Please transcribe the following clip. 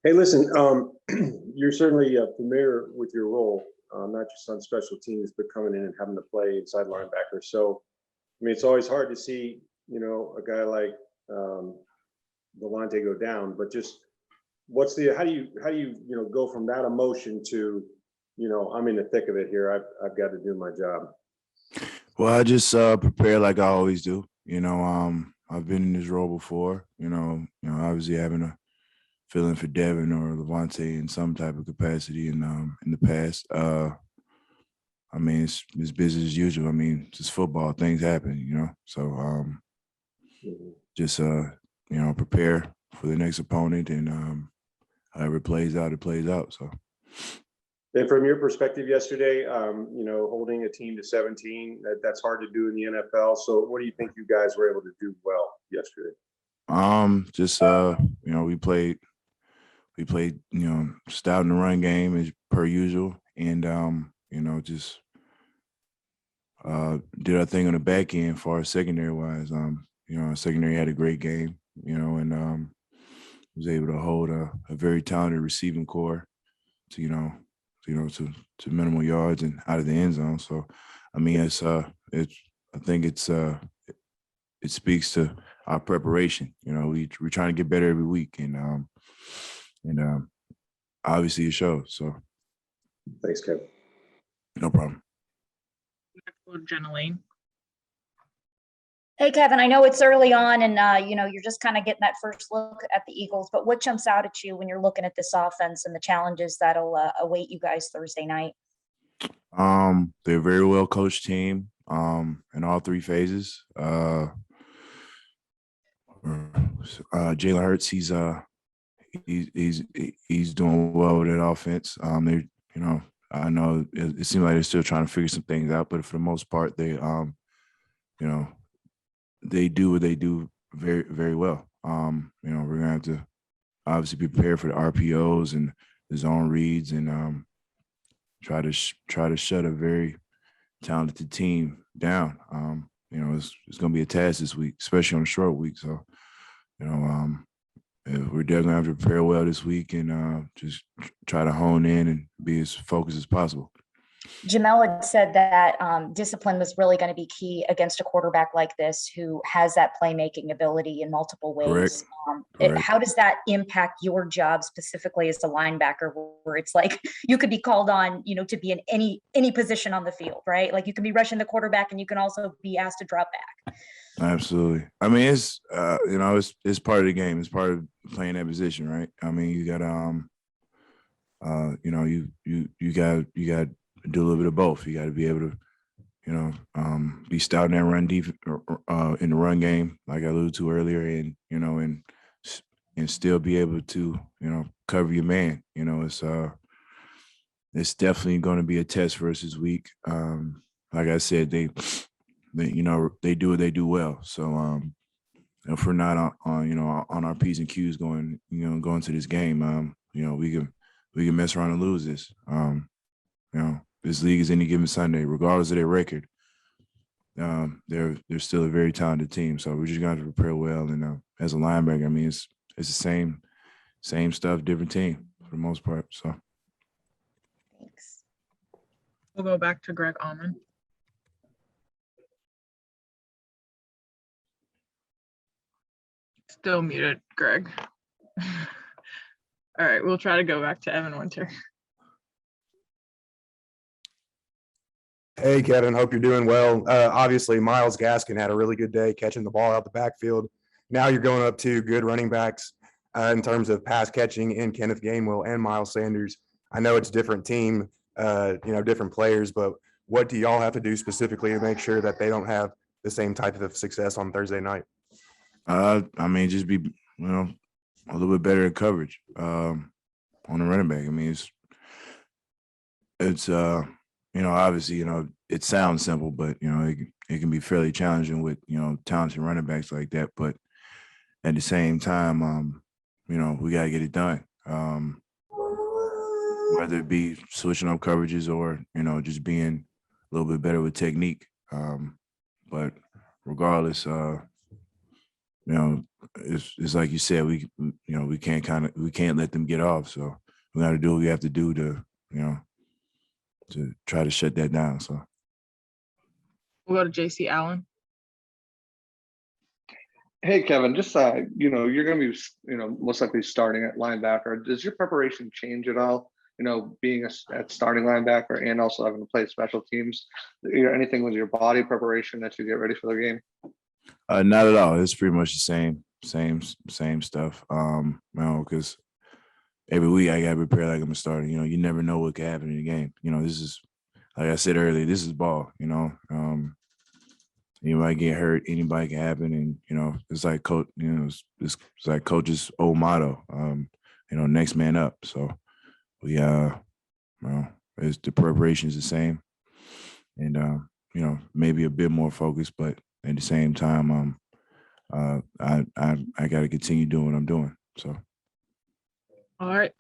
Hey, listen, you're certainly familiar with your role, not just on special teams, but coming in and having to play inside linebacker. So, I mean, it's always hard to see, a guy like Lavonte go down, but just how do you go from that emotion to, I'm in the thick of it here. I've got to do my job. Well, I just prepare like I always do. I've been in this role before. Obviously having a feeling for Devin or Lavonte in some type of capacity in the past. I mean, it's business as usual. I mean, it's just football. Things happen. So just prepare for the next opponent, and however it plays out, it plays out. So. And from your perspective yesterday, holding a team to 17, that's hard to do in the NFL. So what do you think you guys were able to do well yesterday? We played, stout in the run game as per usual, and just did our thing on the back end as far as secondary wise. Our secondary had a great game, and was able to hold a very talented receiving core to to minimal yards and out of the end zone. So, I mean, it speaks to our preparation. We're trying to get better every week, and obviously it shows. So, thanks, Kevin. No problem. Jennaline. Hey, Kevin, I know it's early on and, you're just kind of getting that first look at the Eagles, but what jumps out at you when you're looking at this offense and the challenges that'll await you guys Thursday night? They're a very well coached team in all three phases. Jalen Hurts, he's doing well with that offense. I know it seems like they're still trying to figure some things out, but for the most part, they do what they do very, very well. We're gonna have to obviously be prepared for the RPOs and the zone reads, and try to shut a very talented team down. It's gonna be a task this week, especially on a short week. So, we're definitely gonna have to prepare well this week and just try to hone in and be as focused as possible. Jamel had said that discipline was really going to be key against a quarterback like this who has that playmaking ability in multiple ways. Correct. How does that impact your job specifically as a linebacker, where it's like you could be called on, to be in any position on the field, right? Like you can be rushing the quarterback and you can also be asked to drop back. Absolutely. I mean, it's it's part of the game. It's part of playing that position, right? I mean, you got you got do a little bit of both. You got to be able to, be stout in that run deep in the run game, like I alluded to earlier, and and still be able to cover your man. It's definitely going to be a test for us this week. Like I said, they do what they do well. So if we're not on our P's and Q's going to this game, we can mess around and lose this. This league is any given Sunday, regardless of their record. They're still a very talented team, so we're just going to prepare well. And as a linebacker, I mean, it's the same stuff, different team for the most part. So, Thanks. We'll go back to Greg Allman. Still muted, Greg. All right, we'll try to go back to Evan Winter. Hey, Kevin, hope you're doing well. Obviously, Myles Gaskin had a really good day catching the ball out the backfield. Now you're going up to good running backs in terms of pass catching in Kenneth Gainwell and Miles Sanders. I know it's a different team, different players, but what do y'all have to do specifically to make sure that they don't have the same type of success on Thursday night? I mean, just be, a little bit better in coverage on the running back. I mean, it's obviously, it sounds simple, but, it can be fairly challenging with, talented running backs like that. But at the same time, we got to get it done. Whether it be switching up coverages or, just being a little bit better with technique. But regardless, you know, it's like you said, we can't let them get off. So we got to do what we have to do to, you know, to try to shut that down. So We'll go to JC Allen. Hey, Kevin, just, you're going to be, most likely starting at linebacker. Does your preparation change at all? Being at starting linebacker and also having to play special teams, anything with your body preparation that you get ready for the game? not at all. It's pretty much the same stuff. Because every week I got to prepare like I'm a starter. You never know what could happen in the game. This is, like I said earlier, this is ball. Anybody get hurt, anybody can happen, and it's like coach. It's like coach's old motto. Next man up. So we it's the preparation is the same, and maybe a bit more focused, but at the same time, I got to continue doing what I'm doing. So. All right.